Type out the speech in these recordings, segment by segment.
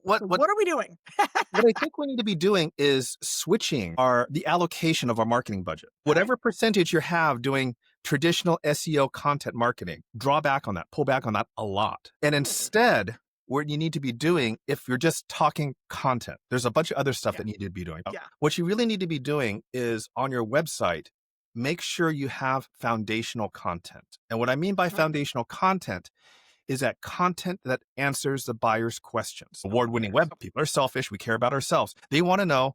What are we doing? what I think we need to be doing is switching the allocation of our marketing budget. Okay. Whatever percentage you have doing traditional SEO content marketing, draw back on that, pull back on that a lot. And instead, what you need to be doing, if you're just talking content, there's a bunch of other stuff that you need to be doing. Yeah. What you really need to be doing is on your website, make sure you have foundational content. And what I mean by foundational content is that content that answers the buyer's questions. Award-winning web people are selfish. We care about ourselves. They want to know,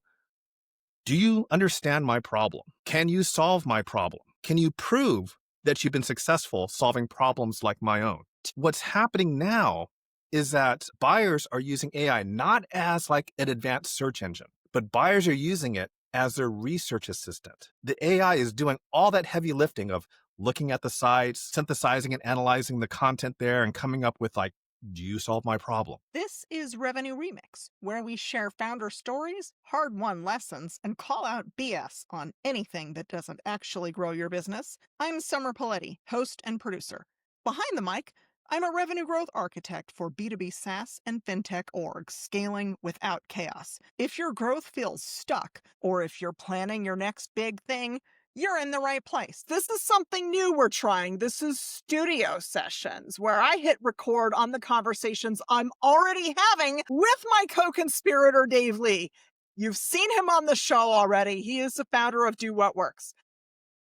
do you understand my problem? Can you solve my problem? Can you prove that you've been successful solving problems like my own? What's happening now is that buyers are using AI not as like an advanced search engine, but buyers are using it as their research assistant. The AI is doing all that heavy lifting of looking at the sites, synthesizing and analyzing the content there, and coming up with like, do you solve my problem? This is Revenue Remix, where we share founder stories, hard-won lessons, and call out BS on anything that doesn't actually grow your business. I'm Summer Paletti, host and producer. Behind the mic, I'm a revenue growth architect for B2B SaaS and fintech orgs, scaling without chaos. If your growth feels stuck, or if you're planning your next big thing, you're in the right place. This is something new we're trying. This is studio sessions where I hit record on the conversations I'm already having with my co-conspirator, Dave Lee. You've seen him on the show already. He is the founder of Do What Works.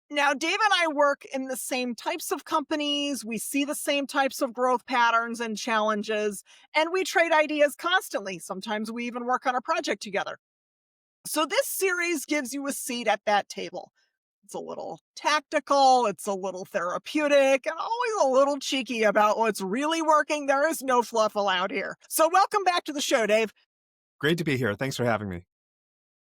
Now, Dave and I work in the same types of companies. We see the same types of growth patterns and challenges, and we trade ideas constantly. Sometimes we even work on a project together. So this series gives you a seat at that table. It's a little tactical, it's a little therapeutic, and always a little cheeky about what's really working. There is no fluff allowed here. So welcome back to the show, Dave. Great to be here. Thanks for having me.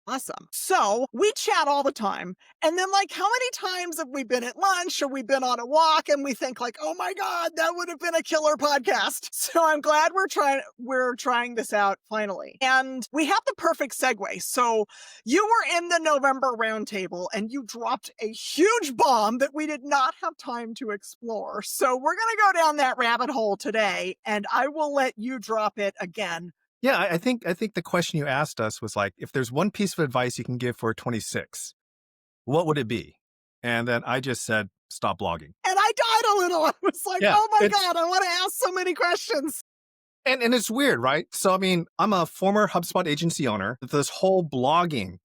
Awesome. So we chat all the time. And then like, how many times have we been at lunch or we've been on a walk and we think like, oh my God, that would have been a killer podcast. So I'm glad we're trying this out finally. And we have the perfect segue. So you were in the November roundtable and you dropped a huge bomb that we did not have time to explore. So we're going to go down that rabbit hole today, and I will let you drop it again. Yeah, I think the question you asked us was like, if there's one piece of advice you can give for 26, what would it be? And then I just said, stop blogging. And I died a little. I was like, oh my God, I want to ask so many questions. And it's weird, right? So, I mean, I'm a former HubSpot agency owner. This whole blogging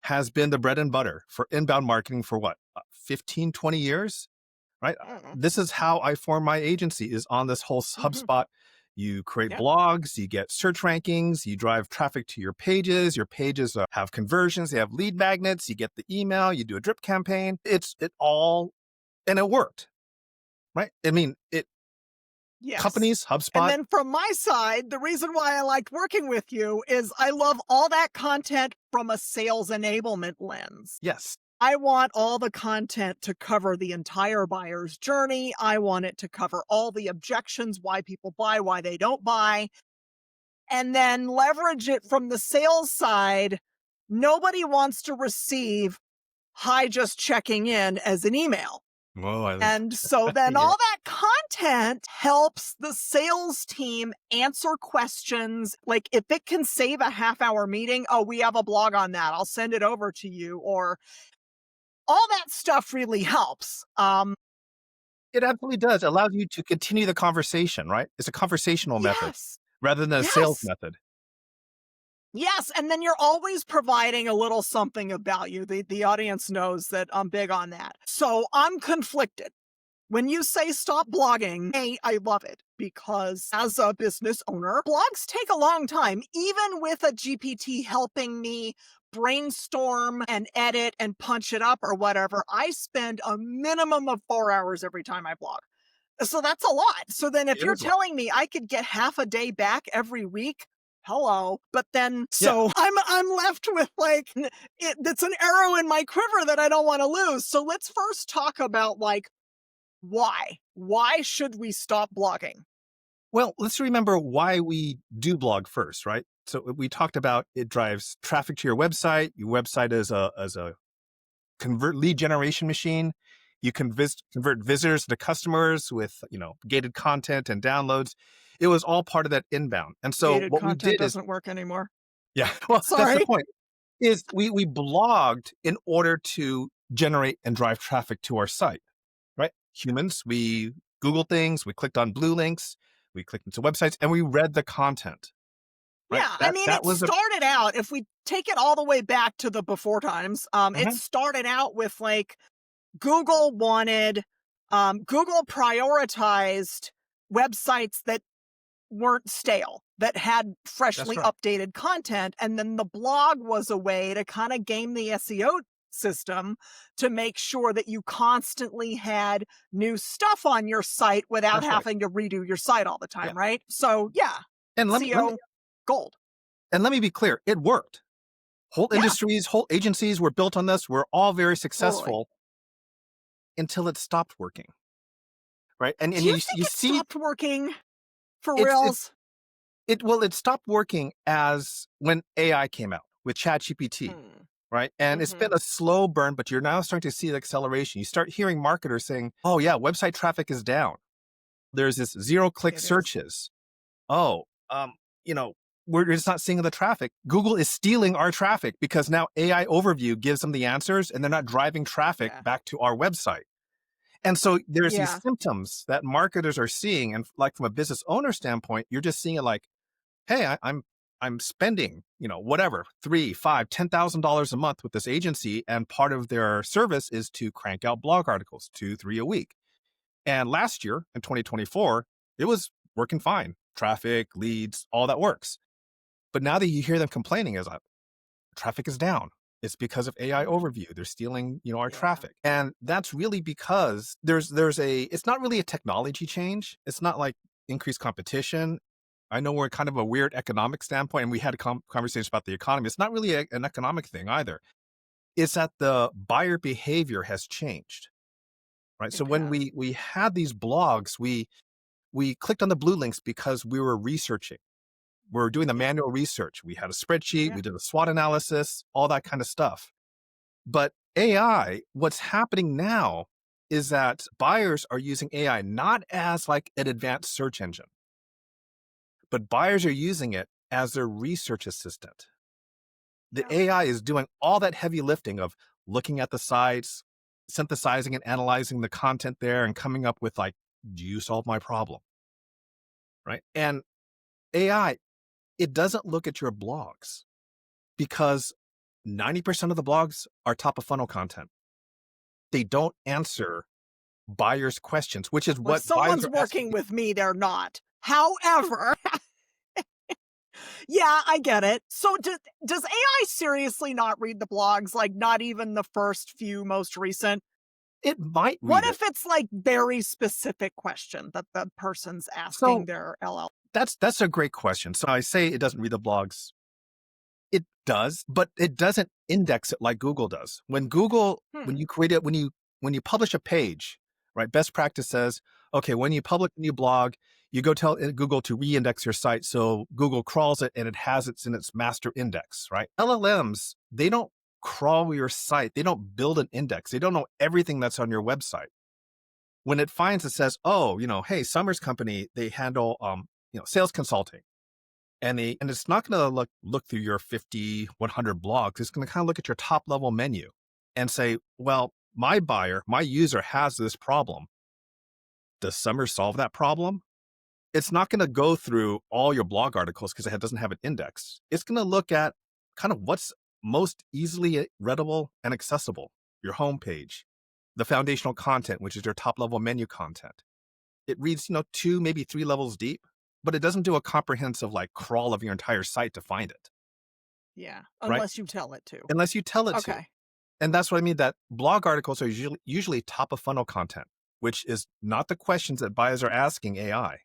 has been the bread and butter for inbound marketing for what, 15, 20 years, right? This is how I formed my agency, is on this whole HubSpot. You create blogs, you get search rankings, you drive traffic to your pages have conversions, they have lead magnets, you get the email, you do a drip campaign. And it worked, right? I mean, companies, HubSpot. And then from my side, the reason why I liked working with you is I love all that content from a sales enablement lens. Yes. I want all the content to cover the entire buyer's journey. I want it to cover all the objections, why people buy, why they don't buy, and then leverage it from the sales side. Nobody wants to receive, hi, just checking in as an email. And so then all that content helps the sales team answer questions. Like if it can save a half-hour meeting, oh, we have a blog on that, I'll send it over to you, or all that stuff really helps. It absolutely does. It allows you to continue the conversation, right? It's a conversational method rather than a sales method. Yes, and then you're always providing a little something of value. The audience knows that I'm big on that. So I'm conflicted. When you say stop blogging, I love it, because as a business owner, blogs take a long time, even with a GPT helping me brainstorm and edit and punch it up or whatever. I spend a minimum of 4 hours every time I blog. So that's a lot. So then if you're telling me I could get half a day back every week, hello. But then, so I'm left with like, it's an arrow in my quiver that I don't want to lose. So let's first talk about like, why should we stop blogging? Well, let's remember why we do blog first, right? So we talked about it drives traffic to your website. Your website is a lead generation machine. You can convert visitors to customers with, gated content and downloads. It was all part of that inbound. And so Gated what we content did is, doesn't work anymore. yeah, well, that's the Sorry. point. Is we blogged in order to generate and drive traffic to our site, right? Humans, we Google things, we clicked on blue links, we clicked into websites, and we read the content, right? Yeah, I That mean, that it was a started out, if we take it all the way back to the before times, it Mhm. started out with like Google wanted, Google prioritized websites that weren't stale, that had That's freshly right. updated content. And then the blog was a way to kind of game the SEO system to make sure that you constantly had new stuff on your site without That's right. having to redo your site all the Yeah. time, right? So, yeah, And SEO gold. let me be clear, it worked. Whole Yeah, industries, whole agencies were built on this. We're all very totally. successful until it stopped working, right? Do And you you think it see stopped working for it's reals? it stopped working as when AI came out with ChatGPT, Hmm. right? And it's Mm-hmm. been a slow burn, but you're now starting to see the acceleration. You start hearing marketers saying, "Oh yeah, website traffic is down. There's this zero-click It is. searches. Oh, you know, we're just not seeing the traffic. Google is stealing our traffic because now AI overview gives them the answers and they're not driving traffic Yeah. back to our website." And so there's these Yeah. symptoms that marketers are seeing. And like from a business owner standpoint, you're just seeing it like, hey, I'm spending, whatever, three, five, $10,000 a month with this agency, and part of their service is to crank out blog articles, 2, 3 a week. And last year in 2024, it was working fine. Traffic, leads, all that works. But now that you hear them complaining, is like traffic is down. It's because of AI Mhm. overview. They're stealing, our Yeah. traffic. And that's really because it's not really a technology change. It's not like increased competition. I know we're kind of a weird economic standpoint, and we had a conversation about the economy. It's not really an economic thing either. It's that the buyer behavior has changed, right? So It when has. we had these blogs, we clicked on the blue links because we were researching. We're doing the Yeah. manual research. We had a spreadsheet, Yeah. we did a SWOT analysis, all that kind of stuff. But AI, what's happening now is that buyers are using AI not as like an advanced search engine, but buyers are using it as their research assistant. The Yeah. AI is doing all that heavy lifting of looking at the sites, synthesizing and analyzing the content there, and coming up with like, do you solve my problem? Right. And AI, it doesn't look at your blogs because 90% of the blogs are top of funnel content. They don't answer buyers' questions, which is Well, if what buyers someone's are asking. working with me, they're not. However, yeah, I get it. So does AI seriously not read the blogs? Like not even the first few most recent? It might What read it. if it's like very specific question that the person's asking So their LL? that's a great question. So I say it doesn't read the blogs. It does, but it doesn't index it like Google does. When Hmm. you create it, when you publish a page, right? Best practice says, okay, when you publish a new blog, you go tell Google to re-index your site. So Google crawls it and it has it in its master index, right? LLMs, they don't crawl your site. They don't build an index. They don't know everything that's on your website. When it finds it says, oh, hey, Summers Company, they handle sales consulting. And it's not going to look through your 50, 100 blogs. It's going to kind of look at your top level menu and say, well, my buyer, my user has this problem. Does Summers solve that problem? It's not going to go through all your blog articles because it doesn't have an index. It's going to look at kind of what's most easily readable and accessible, your homepage, the foundational content, which is your top level menu content. It reads, 2, maybe 3 levels deep, but it doesn't do a comprehensive like crawl of your entire site to find it, Yeah, right? unless you tell it to. Unless you tell it to. Okay. And that's what I mean, that blog articles are usually top of funnel content, which is not the questions that buyers are asking AI.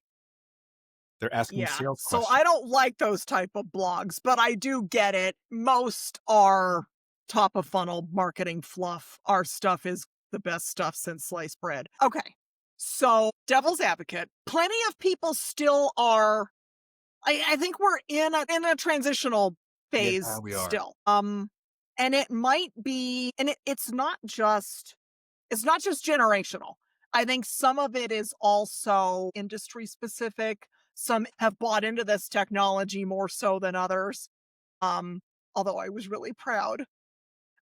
They're asking Yeah. sales So questions. I don't like those type of blogs, but I do get it. Most are top of funnel marketing fluff. Our stuff is the best stuff since sliced bread. Okay. So devil's advocate, plenty of people still are. I think we're in a transitional Yeah, phase we are. still. And it might be, and it's not just generational. I think some of it is also industry specific. Some have bought into this technology more so than others. Um, Although I was really proud.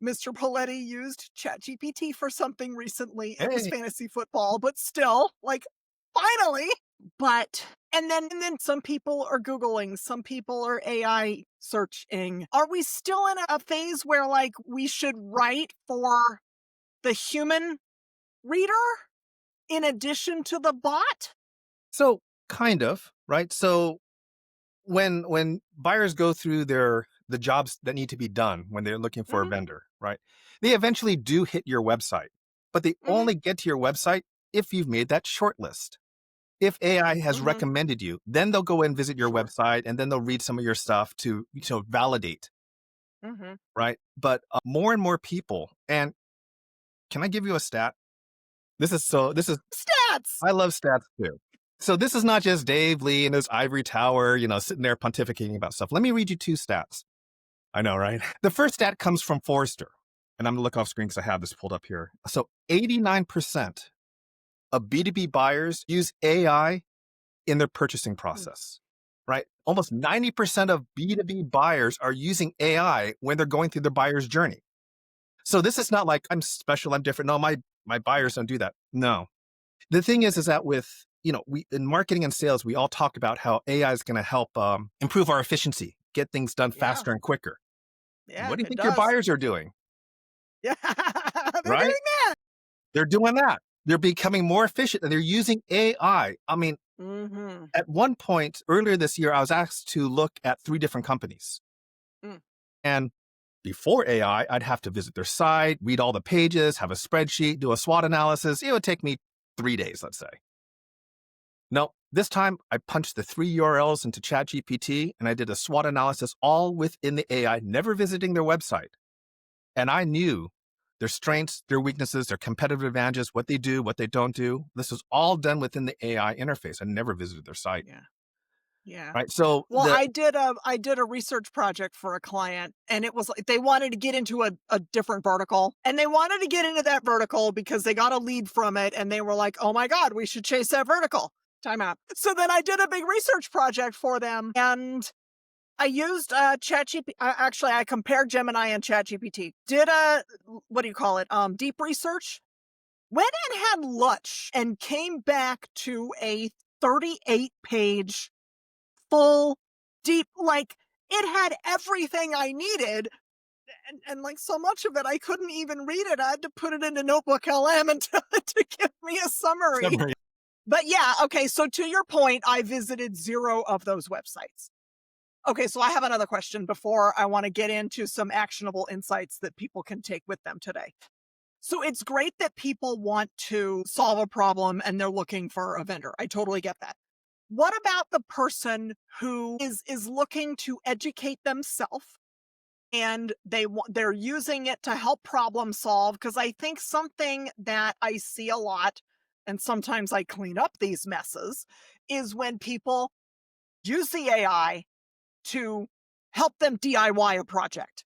Mr. Paletti used ChatGPT for something recently. It was Hey. fantasy football, but still, like, finally. But and then some people are Googling, some people are AI searching. Are we still in a phase where like we should write for the human reader in addition to the bot? So kind of, right? So when buyers go through the jobs that need to be done when they're looking for a Mhm, vendor, right? They eventually do hit your website, but they mhm, only get to your website if you've made that shortlist. If AI has mhm, recommended you, then they'll go and visit your sure. website and then they'll read some of your stuff to validate, Mhm. right? But more and more people, and can I give you a stat? This is Stats! I love stats too. So this is not just Dave Lee in his ivory tower, sitting there pontificating about stuff. Let me read you two stats. I know, right? The first stat comes from Forrester, and I'm gonna look off screen because I have this pulled up here. So 89% of B2B buyers use AI in their purchasing Mm, process, right? Almost 90% of B2B buyers are using AI when they're going through their buyer's journey. So this is not like I'm special, I'm different. No, my yeah, buyers don't do that. No. The thing is that with we in marketing and sales, we all talk about how AI is going to help improve our efficiency, get things done yeah, faster and quicker. yeah, What do you it think your does. buyers are doing? Yeah, they're Right? doing that. They're doing that. They're becoming more efficient and they're using AI. I mean, Mhm. at one point earlier this year, I was asked to look at 3 different companies. Mm, And before AI, I'd have to visit their site, read all the pages, have a spreadsheet, do a SWOT analysis. It would take me 3 days, let's say. No, this time I punched the 3 URLs into ChatGPT and I did a SWOT analysis all within the AI, never visiting their website. And I knew their strengths, their weaknesses, their competitive advantages, what they do, what they don't do. This was all done within the AI interface. I never visited their site. yeah, yeah. Right. So Well, I did a research project for a client, and it was like they wanted to get into a different vertical, and they wanted to get into that vertical because they got a lead from it, and they were like, "Oh my god, we should chase that vertical." Time out. So then I did a big research project for them, and I used ChatGPT. Actually, I compared Gemini and ChatGPT. Did a what do you call it? Deep research. Went and had lunch, and came back to a 38-page full, deep, like, it had everything I needed, and, like, so much of it, I couldn't even read it. I had to put it into Notebook LM and tell it to give me a summary. summary. But yeah, okay, so to your point, I visited 0 of those websites. Okay, so I have another question before I wanna get into some actionable insights that people can take with them today. So it's great that people want to solve a problem and they're looking for a vendor. I totally get that. What about the person who is looking to educate themselves and they're using it to help problem solve? Because I think something that I see a lot, and sometimes I clean up these messes, is when people use the AI to help them DIY a project.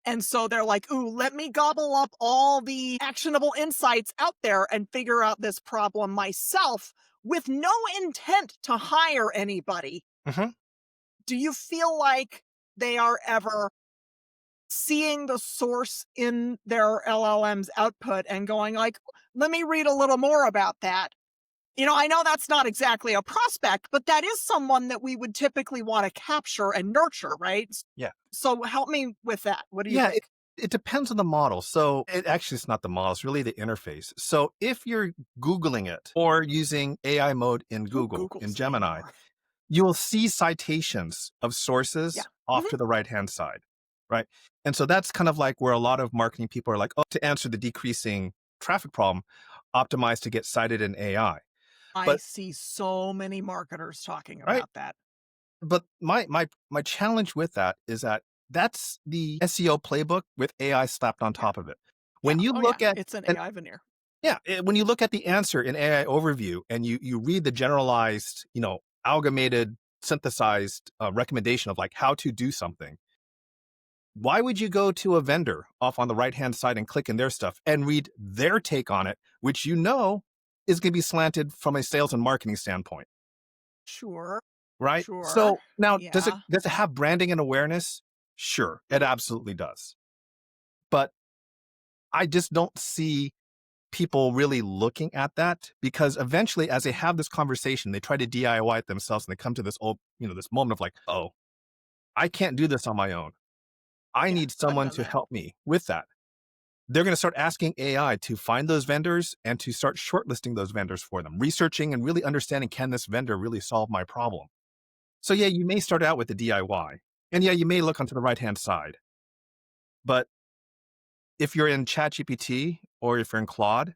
And so they're like, ooh, let me gobble up all the actionable insights out there and figure out this problem myself with no intent to hire anybody. Mhm. Do you feel like they are ever seeing the source in their LLM's output and going like, let me read a little more about that? I know that's not exactly a prospect, but that is someone that we would typically want to capture and nurture, right? Yeah. So help me with that. What do you Yeah. think? It depends on the model. So it actually it's not the model, it's really the interface. So if you're Googling it or using AI mode in Who Google, in Googles Gemini, anymore? you will see citations of Yeah. sources off Mhm. to the right hand side, right? And so that's kind of like where a lot of marketing people are like, oh, to answer the decreasing traffic problem, optimize to get cited in AI. I But see so many marketers talking right, about that. but my challenge with that is that that's the SEO playbook with AI slapped on Yeah. top of it. Yeah. When you Oh, yeah. look at It's an and AI veneer. yeah, when you look at the answer in AI overview and you read the generalized, amalgamated, synthesized recommendation of like how to do something, why would you go to a vendor off on the right hand side and click in their stuff and read their take on it, which is going to be slanted from a sales and marketing standpoint? Sure. right? Sure. So now, Yeah. does it have branding and awareness? Sure, it Mhm. absolutely does. But I just don't see people really looking at that because eventually, as they Mm. have this conversation, they try to DIY it themselves and they come to this old, this moment of like, oh, I can't do this on my own. I Yeah, need I've someone done to that. help me with that. They're going to start asking AI to find those vendors and to start shortlisting those vendors for them, researching and really understanding, can this vendor really solve my problem? So yeah, you may start out with the DIY. And yeah, you may look onto the right-hand side. But if you're in ChatGPT or if you're in Claude,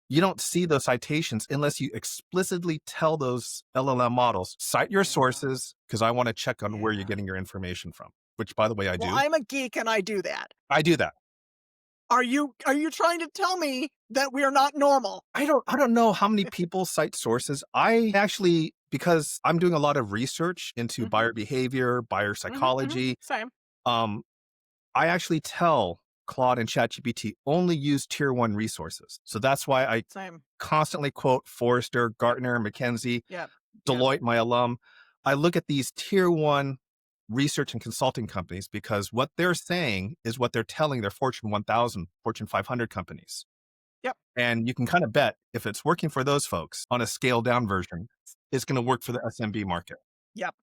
you don't see those citations unless you explicitly tell those LLM models, cite your Yeah. sources, because I want to check on where you're Yeah. getting your information from, which by the way, I Well, do. I'm a geek and I do that. I do that. Are you trying to tell me that we're not normal? I don't know how many people cite sources. I actually, because I'm doing a lot of research into Mhm. buyer behavior, buyer Mhm. Mhm. psychology, Same. um, I actually tell Claude and ChatGPT only use tier one resources. So that's why I Same. constantly quote Forrester, Gartner, McKinsey, Yep. Yep. Deloitte, my alum. I look at these tier one research and consulting companies because what they're saying is what they're telling their Fortune 1000, Fortune 500 companies. Yep. And you can kind of bet if it's working for those folks on a scaled down version, it's going to work for the SMB market. Yep.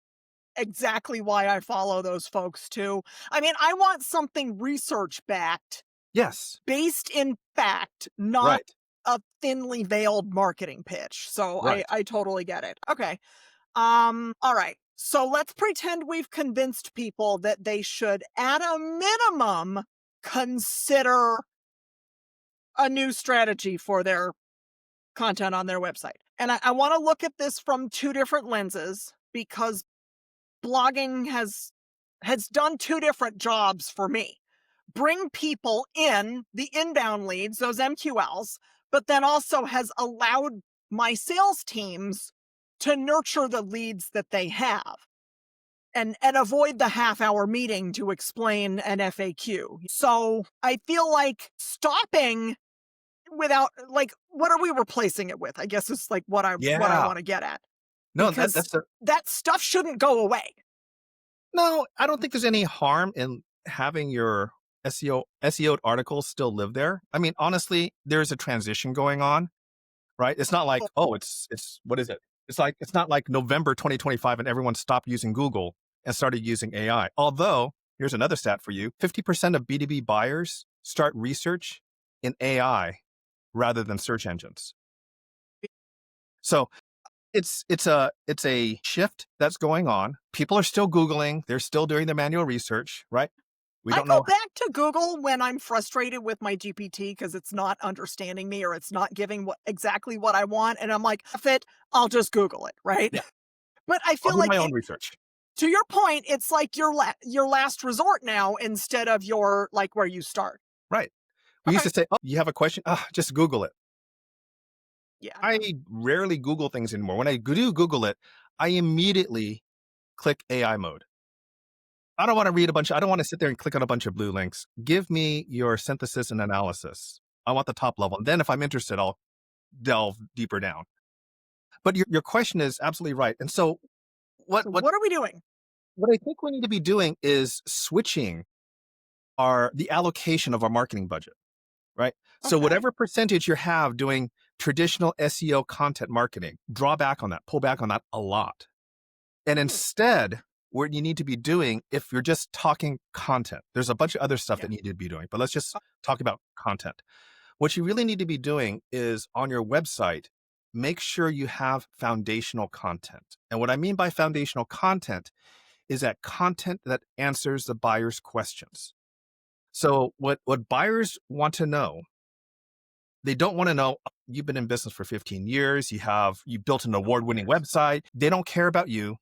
Exactly why I follow those folks too. I mean, I want something research backed, Yes, based in fact, not right, a thinly veiled marketing pitch. So I right. I totally get it. Okay. All right. So let's pretend we've convinced people that they should at a minimum consider a new strategy for their content on their website. And I want to look at this from two different lenses because blogging has done two different jobs for me. Bring people in, the inbound leads, those MQLs, but then also has allowed my sales teams to nurture the leads that they have and avoid the half-hour meeting to explain an FAQ. So I feel like stopping without, like, what are we replacing it with? I guess is like what I Yeah. want to get at, No, because that's a that stuff shouldn't go away. no. I don't think there's any harm in having your SEO articles still live there. I mean, honestly, there's a transition going on, right? It's not like, oh, it's what is it? It's not like November 2025 and everyone stopped using Google and started using AI. Although, here's another stat for you: 50% of B2B buyers start research in AI rather than search engines. So it's a shift that's going on. People are still Googling, they're still doing the manual research, right? We I don't go know. back to Google when I'm frustrated with my GPT because it's not understanding me or it's not giving exactly what I want, and I'm like, "F it, I'll just Google it," right? Yeah, But I I'll feel do like my own it, research. to your point, it's like your last resort now instead of your, like, where you start. Right. We used Okay. to say, oh, you have a question? Ah, just Google it. Yeah, no. I rarely Google things anymore. When I do Google it, I immediately click AI mode. I don't want to sit there and click on a bunch of blue links. Give me your synthesis and analysis. I want the top level. And then if I'm interested, I'll delve deeper down. But your question is absolutely right. And so what So what what are we doing? what I think we need to be doing is switching the allocation of our marketing budget, right? So Okay. whatever percentage you have doing traditional SEO content marketing, draw back on that, pull back on that a lot. And Hmm. instead, what you need to be doing, if you're just talking content, there's a bunch of other stuff Yeah. that you need to be doing, but let's just talk about content. What you really need to be doing is on your website, make sure you have foundational content. And what I mean by foundational content is that content that answers the buyer's questions. So what buyers want to know, they don't want to know, "Oh, you've been in business for 15 years, you built an Nobody award-winning cares. website." They don't care about you.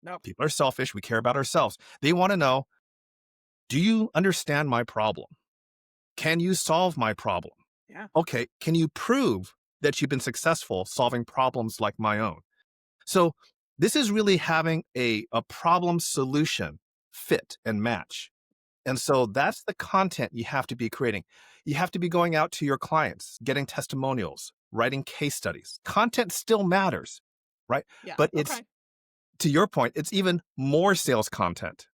Nope. People are selfish. We care about ourselves. They want to know, do you understand my problem? Can you solve my problem? Yeah. Okay, can you prove that you've been successful solving problems like my own? So this is really having a problem solution fit and match. And so that's the content you have to be creating. You have to be going out to your clients, getting testimonials, writing case studies. Content still matters, right? Yeah. But it's Okay. to your point, it's even more sales content,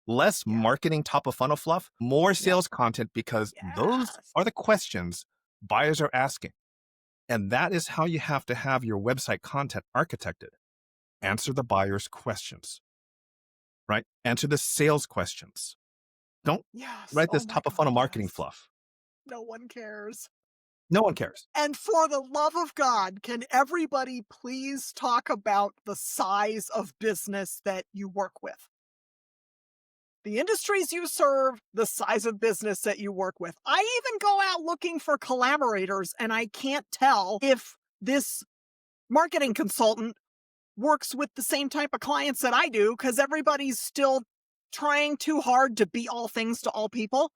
less Yeah. marketing top of funnel fluff, more Yep. sales content because those Yes. are the questions buyers are asking. And that is how you have your website content architected. Answer the buyer's questions, right? Answer the sales questions. Don't Yes. write Oh this my top of God. funnel marketing Yes. fluff. No one cares. No one cares. And for the love of God, can everybody please talk about the size of business that you work with? The industries you serve, the size of business that you work with. I even go out looking for collaborators and I can't tell if this marketing consultant works with the same type of clients that I do because everybody's still trying too hard to be all things to all people.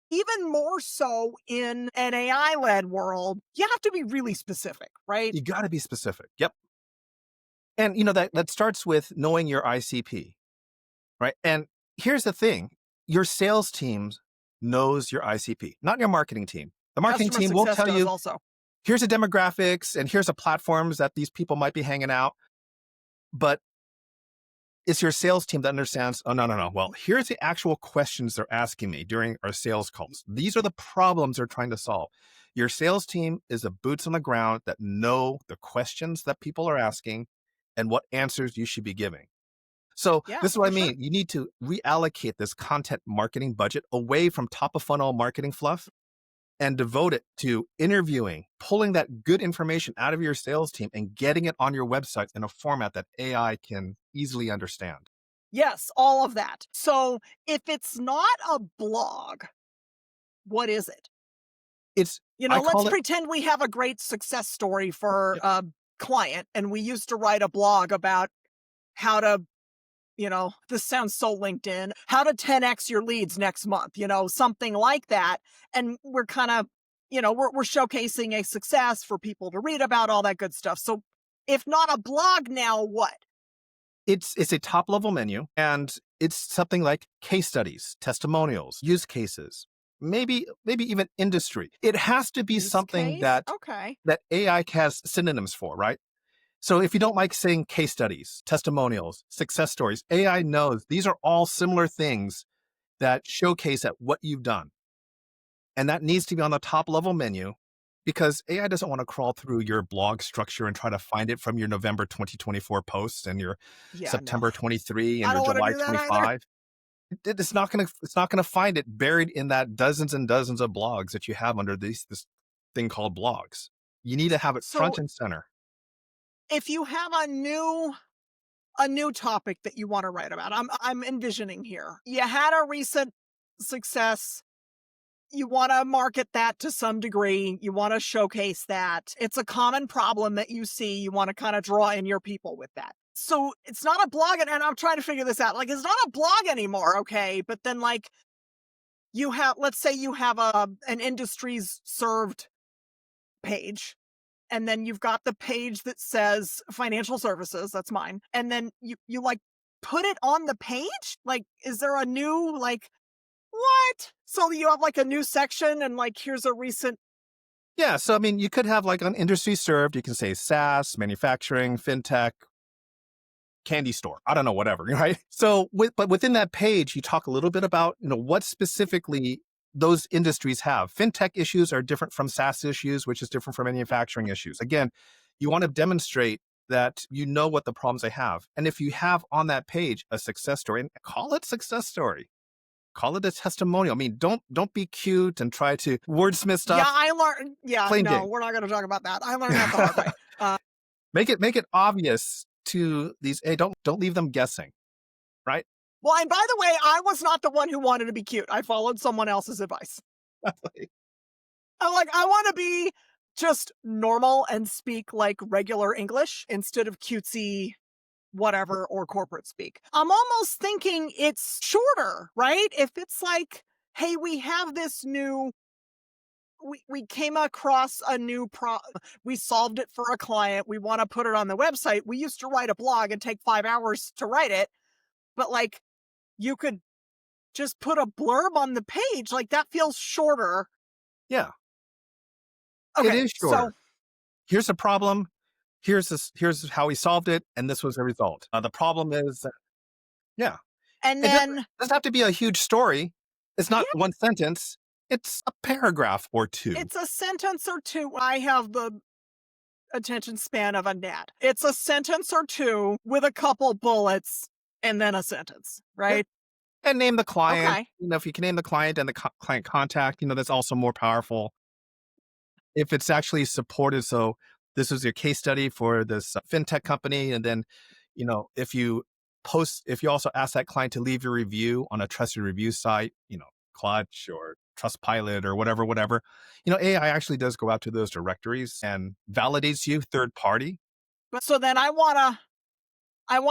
Even more so in an AI led world, you have to be really specific, right? You got to be specific. Yep. And that starts with knowing your ICP, right? And here's the thing, your sales team knows your ICP, not your marketing team. The marketing Customer team will success tell does you, also. here's the demographics and here's the platforms that these people might be hanging out. But it's your sales team that understands, oh, no, no, no. Well, here's the actual questions they're asking me during our sales calls. These are the problems they're trying to solve. Your sales team is the boots on the ground that know the questions that people are asking and what answers you should be giving. So Yeah, this is what I for sure. mean. You need to reallocate this content marketing budget away from top of funnel marketing fluff and devote it to interviewing, pulling that good information out of your sales team and getting it on your website in a format that AI can easily understand. Yes, all of that. So if it's not a blog, what is it? It's I Let's call it pretend we have a great success story for Yep. a client and we used to write a blog about how to, this sounds so LinkedIn, how to 10x your leads next month, something like that. And we're kind of, we're showcasing a success for people to read about, all that good stuff. So if not a blog, now what? it's a top level menu, and it's something like case studies, testimonials, use cases, maybe even industry. It has to be Use something case? that Okay. AI has synonyms for, right? So if you don't like saying case studies, testimonials, success stories, AI knows these are all similar things that showcase at what you've done. And that needs to be on the top level menu because AI doesn't want to crawl through your blog structure and try to find it from your November 2024 posts and your Yeah, no. September 23 and I your don't want to July do that either. 25. It's not gonna find it buried in that dozens and dozens of blogs that you have under this thing called blogs. You need to have it So front and center. if you have a new topic that you want to write about, I'm envisioning here. You had a recent success. You want to market that to some degree. You want to showcase that. It's a common problem that you see. You want to kind of draw in your people with that. So it's not a blog, and I'm trying to figure this out. Like, it's not a blog anymore, okay? But then, like, let's say you have an industries served page, and then you've got the page that says financial services, that's mine. And then you like put it on the page? Like, is there a new, like, what? So you have like a new section and like here's a recent. Yeah, so I mean, you could have like an industry served. You can say SaaS, manufacturing, fintech, candy store. I don't know, whatever, right? So, but within that page, you talk a little bit about what specifically those industries have. Fintech issues are different from SaaS issues, which is different from manufacturing issues. Again, you want to demonstrate that you know what the problems they have, and if you have on that page a success story, and call it success story. Call it a testimonial. I mean, don't be cute and try to wordsmith Yeah, stuff. I learned. Yeah, Plain no, Jane. we're not going to talk about that. I learned that the hard way. Make it obvious to these. Hey, don't leave them guessing, right? Well, and by the way, I was not the one who wanted to be cute. I followed someone else's advice. I'm like, I want to be just normal and speak like regular English instead of cutesy whatever or corporate speak. I'm almost thinking it's shorter, right? If it's like, hey, we have this new we came across a new we solved it for a client, we want to put it on the website. We used to write a blog and take 5 hours to write it, but like you could just put a blurb on the page, like that feels shorter. Yeah, it Okay, is so shorter. Here's the problem. Here's how we solved it, and this was the result. The problem is, yeah, And it then, doesn't have to be a huge story. It's not yeah, one sentence. It's a paragraph or two. it's a sentence or two. I have the attention span of a gnat. It's a sentence or two with a couple bullets and then a sentence, Yeah. right? And name the client. Okay. If you can name the client and the client contact, that's also more powerful. If it's actually supported, so this was your case study for this fintech company, and then, if you also ask that client to leave your review on a trusted review site, Clutch or Trustpilot or whatever, AI actually does go out to those directories and validates you third party. But so then I want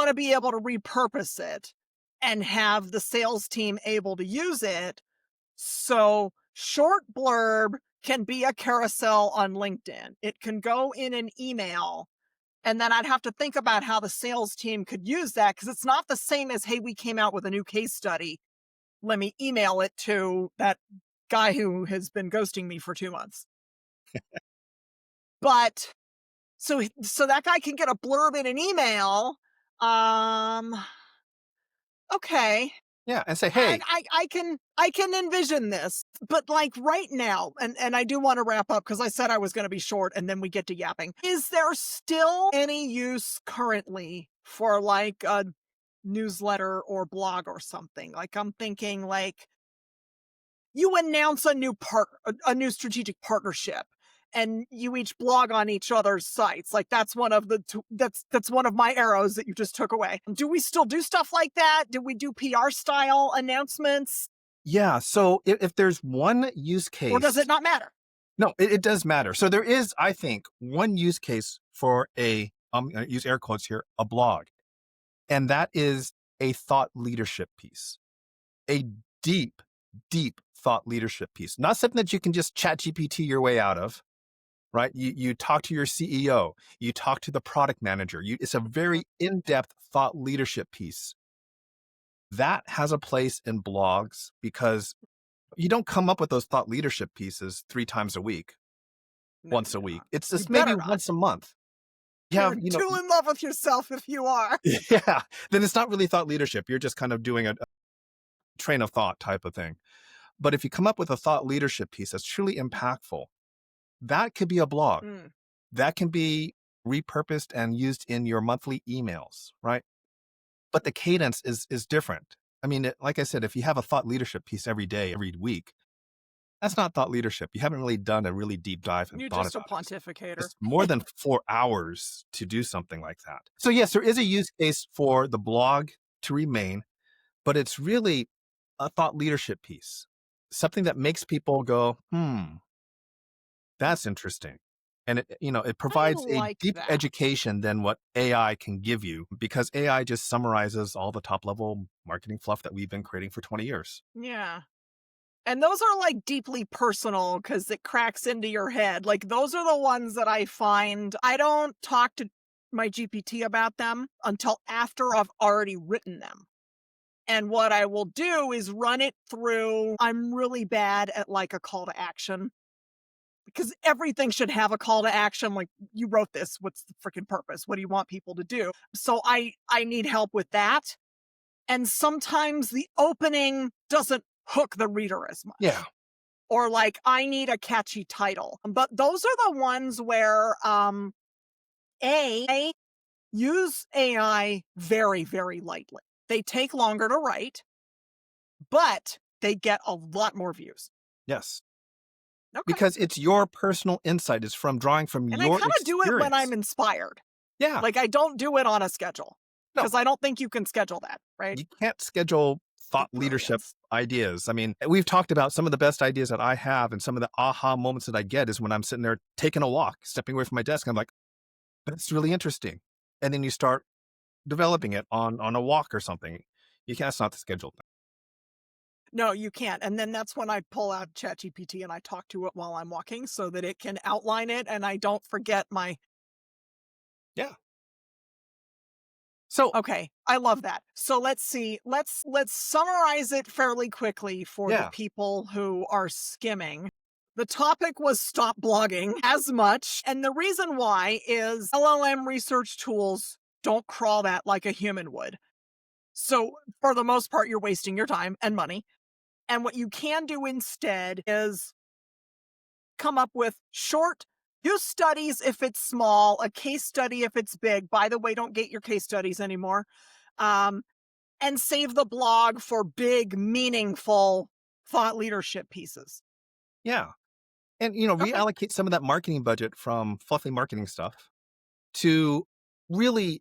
to be able to repurpose it and have the sales team able to use it. So short blurb can be a carousel on LinkedIn. It can go in an email. And then I'd have to think about how the sales team could use that, because it's not the same as, hey, we came out with a new case study. Let me email it to that guy who has been ghosting me for 2 months. But so that guy can get a blurb in an email. Um, okay. Yeah, and say, I, hey, I I can envision this, but like right now, and I do want to wrap up because I said I was going to be short, and then we get to yapping. Is there still any use currently for like a newsletter or blog or something? Like I'm thinking like you announce a new strategic partnership, and you each blog on each other's sites. Like that's one of that's one of my arrows that you just took away. Do we still do stuff like that? Do we do PR style announcements, yeah. So if there's one use or does case, it not matter? no, it does matter. So there is, I think, one use case for I use air quotes here, a blog, and that is a thought leadership piece, a deep, deep thought leadership piece, not something that you can just chat GPT your way out of, right? You talk to your CEO, you talk to the product manager. It's a very in-depth thought leadership piece that has a place in blogs because you don't come up with those thought leadership pieces 3 times a week, No, once you a do week. not. It's You just maybe better not. once a month. You You're have, too in love with yourself if you are. yeah, then it's not really thought leadership. You're just kind of doing a train of thought type of thing. But if you come up with a thought leadership piece that's truly impactful, that could be a blog. Mm, That can be repurposed and used in your monthly emails, right? But the cadence is different. I mean, like I said, if you have a thought leadership piece every day, every week, that's not thought leadership. You haven't really done a really deep dive and you're thought just a about it. pontificator. It's more than 4 hours to do something like that. So yes, there is a use case for the blog to remain, but it's really a thought leadership piece, something that makes people go, that's interesting. And it I provides a like deep that. education than what AI can give you because AI just summarizes all the top level marketing fluff that we've been creating for 20 years. Yeah. And those are like deeply personal because it cracks into your head. Like those are the ones that I find I don't talk to my GPT about them until after I've already written them. And what I will do is run it through. I'm really bad at like a call to action because everything should have a call to action. Like you wrote this, what's the freaking purpose? What do you want people to do? So I need help with that. And sometimes the opening doesn't hook the reader as Yeah. much. Or like I need a catchy title. But those are the ones where A use AI very, very lightly. They take longer to write, but they get a lot more views. Yes. Okay. Because it's your personal insight. It's from drawing from And I your kind of do it when I'm experience. inspired. Yeah. Like I don't do it on a schedule No, because I don't think you can schedule that, right? you can't schedule thought leadership Brilliance. ideas. I mean, we've talked about some of the best ideas that I have and some of the aha moments that I get is when I'm sitting there taking a walk, stepping away from my desk. I'm like, that's really interesting. And then you start developing it on a walk or something. You can't, it's not the scheduled thing. No, you can't. And then that's when I pull out ChatGPT and I talk to it while I'm walking so that it can outline it and I don't forget my. Yeah. So, Okay, I love that. So let's see. Let's summarize it fairly quickly for the yeah. people who are skimming. The topic was stop blogging as much. And the reason why is LLM research tools don't crawl that like a human would. So, for the most part, you're wasting your time and money. And what you can do instead is come up with short, do studies if it's small, a case study if it's big. By the way, don't get your case studies anymore. Um, and save the blog for big, meaningful thought leadership pieces. Yeah. And, Okay. reallocate some of that marketing budget from fluffy marketing stuff to really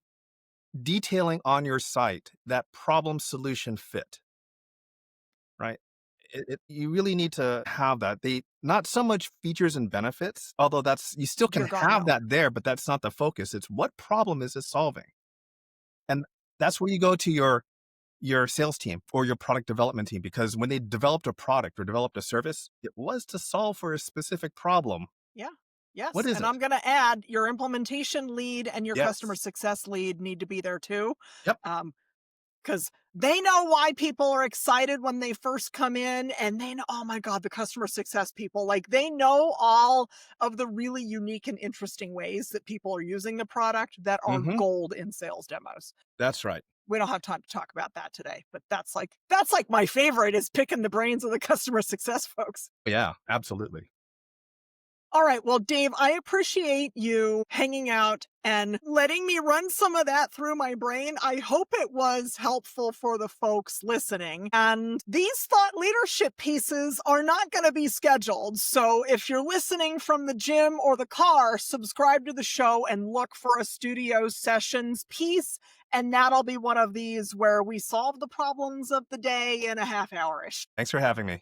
detailing on your site that problem solution fit, right? You really need to have that. They not so much features and benefits, although you still can Dear God, have no. that there, but that's not the focus. It's what problem is it solving? And that's where you go to your sales team or your product development team, because when they developed a product or developed a service, it was to solve for a specific problem. Yeah. What Yes. is And it? I'm going to add your implementation lead and your customer Yes. success lead need to be there too. Yep. Because they know why people are excited when they first come in, and they know, oh my God, the customer success people, like they know all of the really unique and interesting ways that people are using the product that are Hmm. gold in sales demos. That's right. We don't have time to talk about that today, but that's like my favorite is picking the brains of the customer success folks. Yeah, absolutely. All right. Well, Dave, I appreciate you hanging out and letting me run some of that through my brain. I hope it was helpful for the folks listening. And these thought leadership pieces are not going to be scheduled. So if you're listening from the gym or the car, subscribe to the show and look for a studio sessions piece. And that'll be one of these where we solve the problems of the day in a half hour-ish. Thanks for having me.